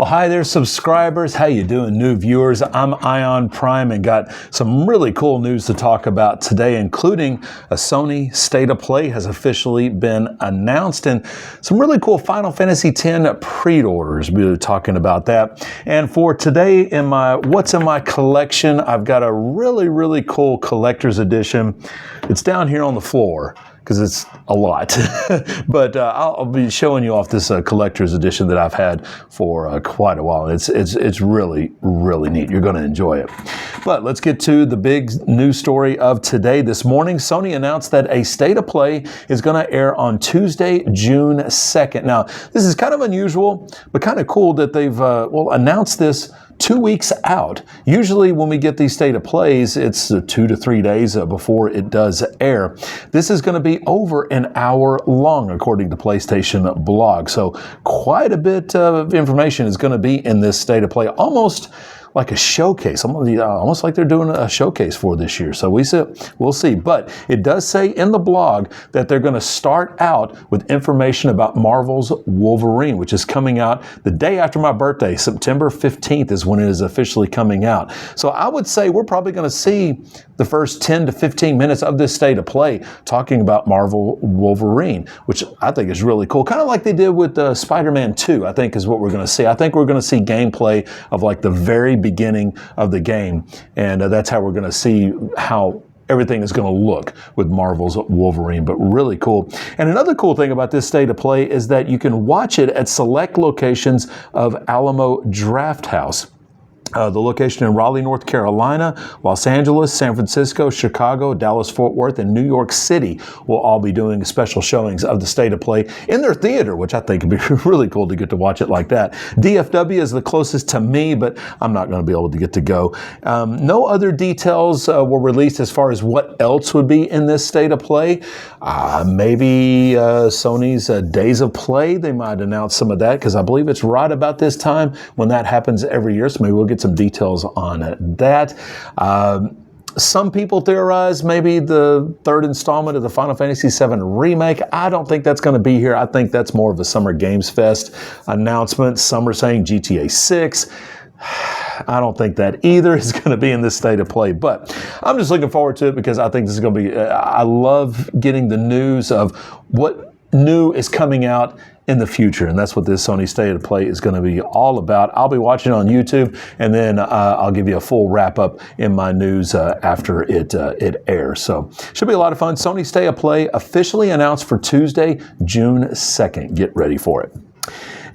Well, hi there, subscribers. How you doing, new viewers? I'm Ion Prime and got some really cool news to talk about today, including a Sony State of Play has officially been announced and some really cool Final Fantasy X pre-orders. We'll be talking about that. And for today, in my What's in My Collection, I've got a really cool collector's edition. It's down here on the floor because it's a lot. But I'll be showing you off this collector's edition that I've had for quite a while. It's really neat. You're going to enjoy it. But let's get to the big news story of today. This morning, Sony announced that a State of Play is going to air on Tuesday, June 2nd. Now, this is kind of unusual, but kind of cool that they've announced this 2 weeks out. Usually when we get these State of Plays, it's 2 to 3 days before it does air. This is going to be over an hour long, according to PlayStation blog. So quite a bit of information is going to be in this State of Play, almost like a showcase, almost like they're doing a showcase for this year. So we'll see. But it does say in the blog that they're going to start out with information about Marvel's Wolverine, which is coming out the day after my birthday. September 15th is when it is officially coming out. So I would say we're probably going to see the first 10 to 15 minutes of this State of Play talking about Marvel Wolverine, which I think is really cool. Kind of like they did with Spider-Man 2, I think is what we're going to see. I think we're going to see gameplay of like the very beginning of the game, and that's how we're going to see how everything is going to look with Marvel's Wolverine, but really cool. And another cool thing about this State of Play is that you can watch it at select locations of Alamo Drafthouse. The location in Raleigh, North Carolina, Los Angeles, San Francisco, Chicago, Dallas-Fort Worth, and New York City will all be doing special showings of the State of Play in their theater, which I think would be really cool to get to watch it like that. DFW is the closest to me, but I'm not going to be able to get to go. No other details were released as far as what else would be in this State of Play. Maybe Sony's Days of Play, they might announce some of that, because I believe it's right about this time when that happens every year, so maybe we'll get some details on that. Some people theorize maybe the third installment of the Final Fantasy VII Remake. I don't think that's going to be here. I think that's more of a Summer Games Fest announcement. Some are saying GTA 6. I don't think that either is going to be in this State of Play, but I'm just looking forward to it because I think this is going to be, I love getting the news of what new is coming out in the future, and that's what this Sony State of Play is going to be all about. I'll be watching it on YouTube, and then I'll give you a full wrap-up in my news after it airs. So should be a lot of fun. Sony State of Play officially announced for Tuesday, June 2nd. Get ready for it.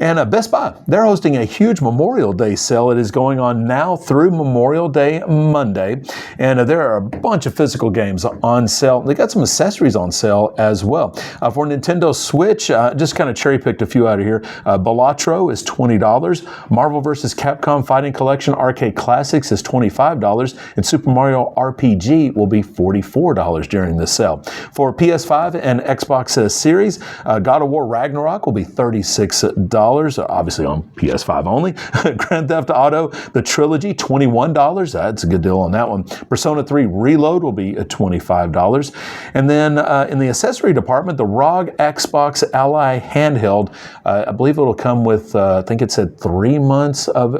And Best Buy, they're hosting a huge Memorial Day sale. It is going on now through Memorial Day Monday. And there are a bunch of physical games on sale. They got some accessories on sale as well. For Nintendo Switch, just kind of cherry-picked a few out of here. Balatro is $20. Marvel vs. Capcom Fighting Collection Arcade Classics is $25. And Super Mario RPG will be $44 during this sale. For PS5 and Xbox Series, God of War Ragnarok will be $36. Obviously on PS5 only. Grand Theft Auto, the trilogy, $21. That's a good deal on that one. Persona 3 Reload will be $25. And then in the accessory department, the ROG Xbox Ally handheld, I believe it'll come with, I think it said 3 months of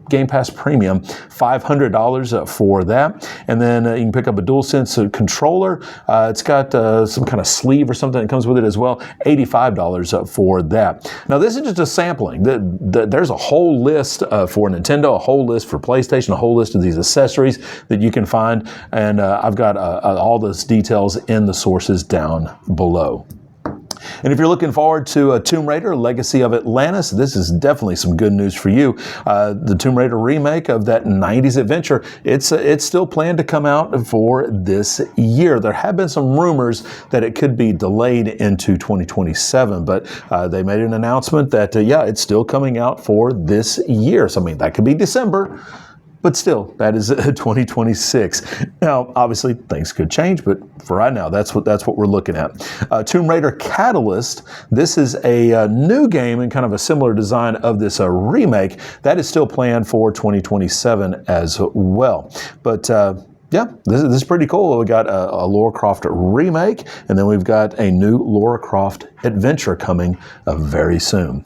Game Pass Premium, $500 for that. And then you can pick up a DualSense controller. It's got some kind of sleeve or something that comes with it as well, $85 for that. Now this is just a sampling. There's a whole list for Nintendo, a whole list for PlayStation, a whole list of these accessories that you can find, and I've got all those details in the sources down below. And if you're looking forward to Tomb Raider, Legacy of Atlantis, this is definitely some good news for you. The Tomb Raider remake of that 90s adventure, it's still planned to come out for this year. There have been some rumors that it could be delayed into 2027, but they made an announcement that, it's still coming out for this year. So, I mean, that could be December. But still, that is 2026. Now, obviously, things could change, but for right now, that's what we're looking at. Tomb Raider Catalyst. This is a new game and kind of a similar design of this remake that is still planned for 2027 as well. But yeah, this is pretty cool. We got a Lara Croft remake, and then we've got a new Lara Croft adventure coming very soon.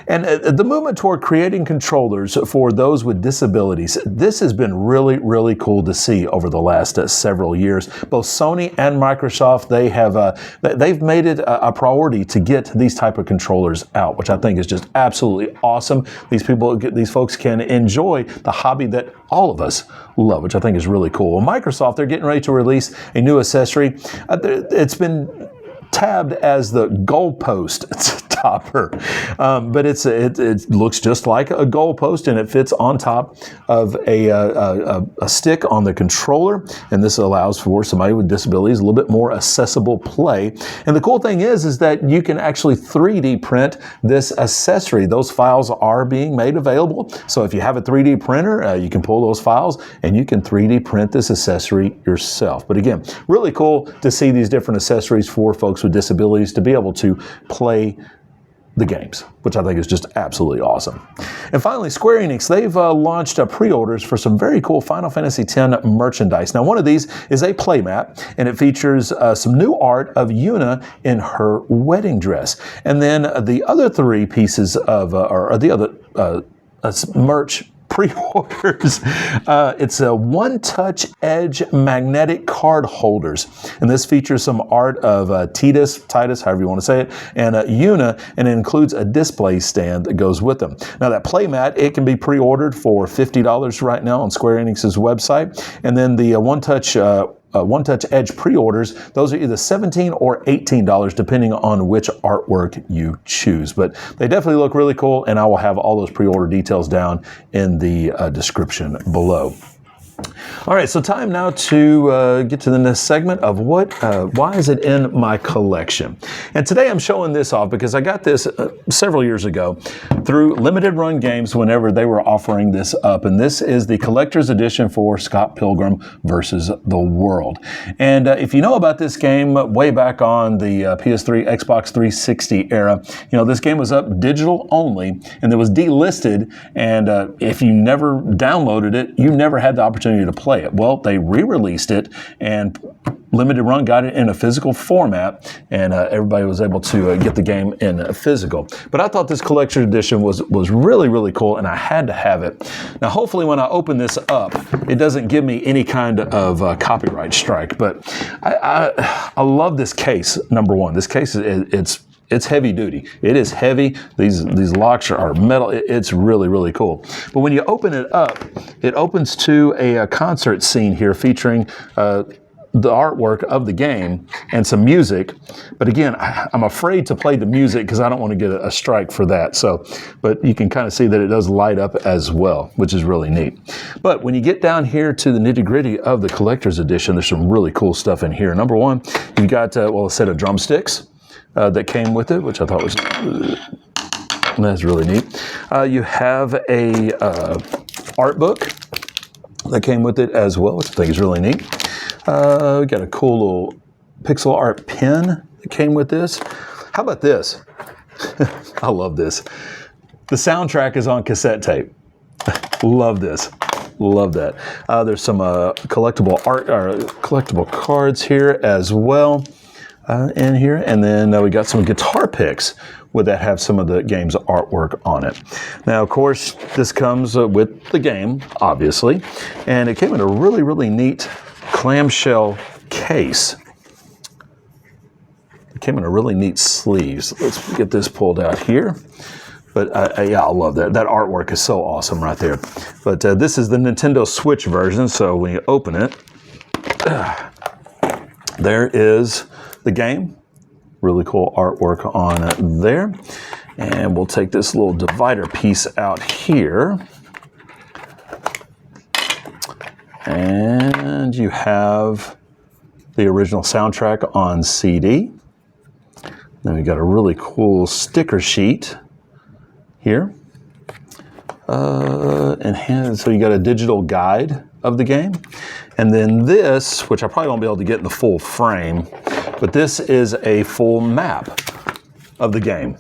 And the movement toward creating controllers for those with disabilities, this has been really, really cool to see over the last several years. Both Sony and Microsoft, they've made it a priority to get these type of controllers out, which I think is just absolutely awesome. These folks can enjoy the hobby that all of us love, which I think is really cool. Well, Microsoft, they're getting ready to release a new accessory. It's been tabbed as the goalpost topper, but it looks just like a goalpost, and it fits on top of a stick on the controller, and this allows for somebody with disabilities a little bit more accessible play. And the cool thing is that you can actually 3D print this accessory. Those files are being made available, so if you have a 3D printer, you can pull those files and you can 3D print this accessory yourself. But again, really cool to see these different accessories for folks with disabilities to be able to play the games, which I think is just absolutely awesome. And finally, Square Enix, they've launched pre-orders for some very cool Final Fantasy X merchandise. Now, one of these is a playmat, and it features some new art of Yuna in her wedding dress. And then the other three pieces of, or the other merch pre-orders. It's a one-touch edge magnetic card holders, and this features some art of Titus, however you want to say it, and Yuna, and it includes a display stand that goes with them. Now that playmat, it can be pre-ordered for $50 right now on Square Enix's website, and then the one-touch edge pre-orders, those are either $17 or $18 depending on which artwork you choose. But they definitely look really cool, and I will have all those pre-order details down in the description below. All right, so time now to get to the next segment of why is it in my collection? And today I'm showing this off because I got this several years ago through Limited Run Games whenever they were offering this up. And this is the collector's edition for Scott Pilgrim versus the World. And if you know about this game way back on the PS3, Xbox 360 era, you know, this game was up digital only and it was delisted. And if you never downloaded it, you never had the opportunity to play it. Well, they re-released it, and Limited Run got it in a physical format, and everybody was able to get the game in physical. But I thought this collector's edition was really, really cool, and I had to have it. Now, hopefully when I open this up, it doesn't give me any kind of copyright strike, but I love this case, number one. This case, it's heavy duty. It is heavy. These locks are metal. It's really, really cool. But when you open it up, it opens to a concert scene here featuring the artwork of the game and some music. But again, I'm afraid to play the music because I don't want to get a strike for that. So, but you can kind of see that it does light up as well, which is really neat. But when you get down here to the nitty gritty of the collector's edition, there's some really cool stuff in here. Number one, you've got, a set of drumsticks that came with it, which I thought was that's really neat. You have a art book that came with it as well, which I think is really neat. We got a cool little pixel art pen that came with this. How about this? I love this. The soundtrack is on cassette tape. Love this. Love that. There's some collectible art or collectible cards here as well. In here, and then we got some guitar picks that have some of the game's artwork on it. Now, of course, this comes with the game, obviously, and it came in a really, really neat clamshell case. It came in a really neat sleeves. Let's get this pulled out here. But yeah, I love that. That artwork is so awesome right there. But this is the Nintendo Switch version, so when you open it, there is the game. Really cool artwork on it there. And we'll take this little divider piece out here. And you have the original soundtrack on CD. Then we got a really cool sticker sheet here. So you got a digital guide of the game. And then this, which I probably won't be able to get in the full frame, but this is a full map of the game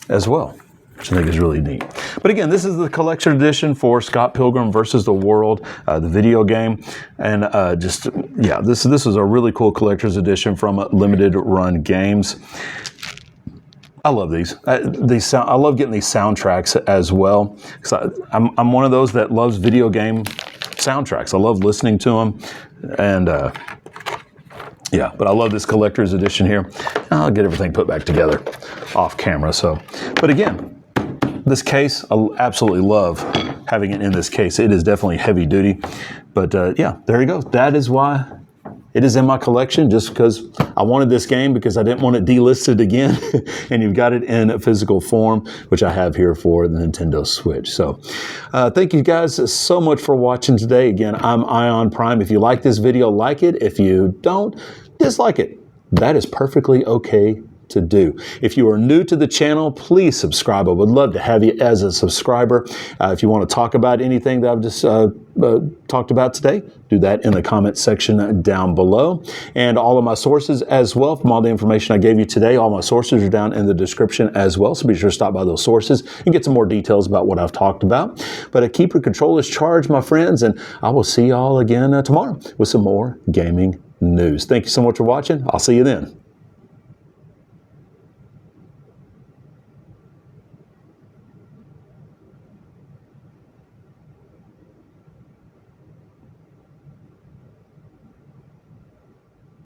as well, which I think is really neat. But again, this is the collection edition for Scott Pilgrim versus the World, the video game. And this is a really cool collector's edition from Limited Run Games. I love these. I love getting these soundtracks as well. I'm one of those that loves video game soundtracks. I love listening to them, and yeah. But I love this collector's edition here. I'll get everything put back together off camera. So, but again, this case, I absolutely love having it in this case. It is definitely heavy duty, but yeah, there you go. That is why it is in my collection, just because I wanted this game because I didn't want it delisted again. And you've got it in a physical form, which I have here for the Nintendo Switch. So thank you guys so much for watching today. Again, I'm Ion Prime. If you like this video, like it. If you don't, dislike it. That is perfectly okay to do. If you are new to the channel, please subscribe. I would love to have you as a subscriber. If you want to talk about anything that I've just talked about today, do that in the comment section down below. And all of my sources as well, from all the information I gave you today, all my sources are down in the description as well. So be sure to stop by those sources and get some more details about what I've talked about. But keep your controllers charged, my friends, and I will see y'all again tomorrow with some more gaming news. Thank you so much for watching. I'll see you then.